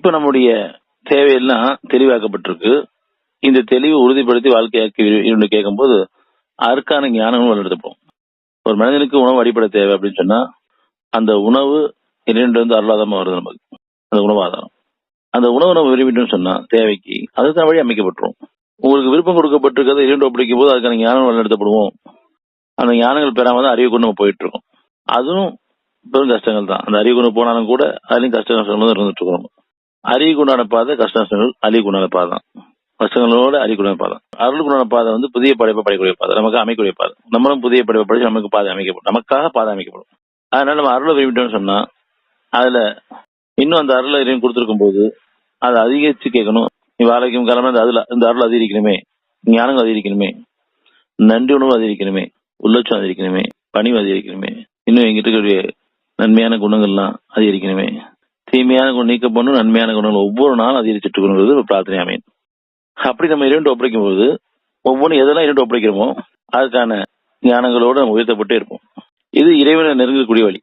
இப்ப நம்முடைய தேவையெல்லாம் தெளிவாக்கப்பட்டிருக்கு. இந்த தெளிவை உறுதிப்படுத்தி வாழ்க்கையாக்கி கேட்கும்போது அதற்கான ஞானமும் வளர்த்துப்போம். ஒரு மனிதனுக்கு உணவு அடிப்படை தேவை அப்படின்னு சொன்னா அந்த உணவு இரண்டு அருளாதாரமா வருது நமக்கு. அந்த உணவு ஆதாரம். அந்த உணவை நம்ம விரும்பிட்டோம்னு சொன்னா தேவைக்கு அதுதான் வழி அமைக்கப்பட்டுரும். உங்களுக்கு விருப்பம் கொடுக்கப்பட்டிருக்கிறது இரண்டு ஒப்படைக்கும் போது அதுக்கான ஞானம் வழிநடத்தப்படுவோம். அந்த ஞானங்கள் பெறாம தான் அறிவு கொண்டு நம்ம போயிட்டு இருக்கோம். அதுவும் பெரும் கஷ்டங்கள் தான். அந்த அறிவு கொண்டு போனாலும் கூட அதுலயும் கஷ்ட நஷ்டங்கள் தான் இருந்துட்டு இருக்கோம். அறிவுக்கு உண்டான பாதை கஷ்ட நஷ்டங்கள் அறிவுக்கு உண்டான பாதை தான். கஷ்டங்களோட அறிவுக்குண்டான பாதை. அருளுக்கு உண்டான பாதை வந்து புதிய படைப்பை படைக்கூடிய பாதை, நமக்கு அமைக்கக்கூடிய பாதை. நம்மளும் புதிய படைப்பை படிச்சு நமக்கு பாதை அமைக்கப்படும், நமக்காக பாதை அமைக்கப்படும். அதனால நம்ம அருளை விரும்பிட்டோம்னு சொன்னா அதுல இன்னும் அந்த அருளை இறைவன் கொடுத்திருக்கும் போது அதை அதிகரிச்சு கேட்கணும். வாழைக்கும் காலமா இந்த அருள் அதிகரிக்கணுமே, ஞானங்கள் அதிகரிக்கணுமே, நன்றி உணவு அதிகரிக்கணுமே, உள்ளட்சம் அதிகரிக்கணுமே, பணிவு அதிகரிக்கணுமே, இன்னும் எங்கிட்ட இருக்கக்கூடிய நன்மையான குணங்கள்லாம் அதிகரிக்கணுமே, தீமையான குணம் நீக்க பண்ணும், நன்மையான குணங்கள் ஒவ்வொரு நாளும் அதிகரிச்சுட்டு இருக்கணுங்கிறது ஒரு பிரார்த்தனை அமையும். அப்படி நம்ம இரண்டு ஒப்படைக்கும் போது ஒவ்வொன்றும் எதெல்லாம் இரண்டு ஒப்படைக்கிறோமோ அதுக்கான ஞானங்களோடு நம்ம உயர்த்தப்பட்டே இருப்போம். இது இறைவனை நெருங்கக்கூடிய வழி.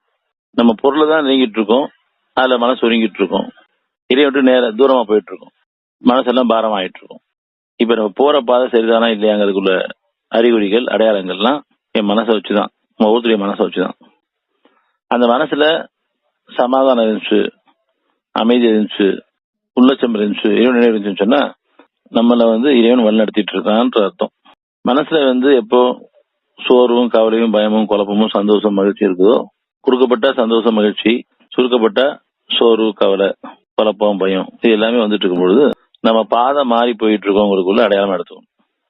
நம்ம பொருளை தான் நெருங்கிட்டு இருக்கோம், அதுல மனசு ஒருங்கிட்டு இருக்கோம், இறைவன் நேர தூரமா போயிட்டு இருக்கோம், மனசெல்லாம் பாரம் ஆயிட்டு இருக்கும். இப்ப நம்ம போற பாதை சரிதானா இல்லையாங்கிறதுக்குள்ள அறிகுறிகள் அடையாளங்கள்லாம் என் மனசை வச்சுதான், ஒவ்வொருத்தருடைய மனசை வச்சுதான். அந்த மனசுல சமாதானம் இருந்துச்சு, அமைதி இருந்துச்சு, உள்ளச்சம் இருந்துச்சு, இறைவன் நினைவு இருந்துச்சுன்னு சொன்னா நம்மள வந்து இறைவன் வழி நடத்திட்டு இருக்கான்ற அர்த்தம். மனசுல எப்போ சோர்வும் கவலையும் பயமும் குழப்பமும் சந்தோஷம் மகிழ்ச்சி இருக்குதோ, கொடுக்கப்பட்ட சந்தோஷம் மகிழ்ச்சி, சுருக்கப்பட்ட சோர்வு கவலை குழப்பம் பயம் இது எல்லாமே வந்துட்டு இருக்கும் பொழுது நம்ம பாதை மாறி போயிட்டு இருக்கோங்கிறதுக்குள்ள அடையாளம் எடுத்துக்கணும்.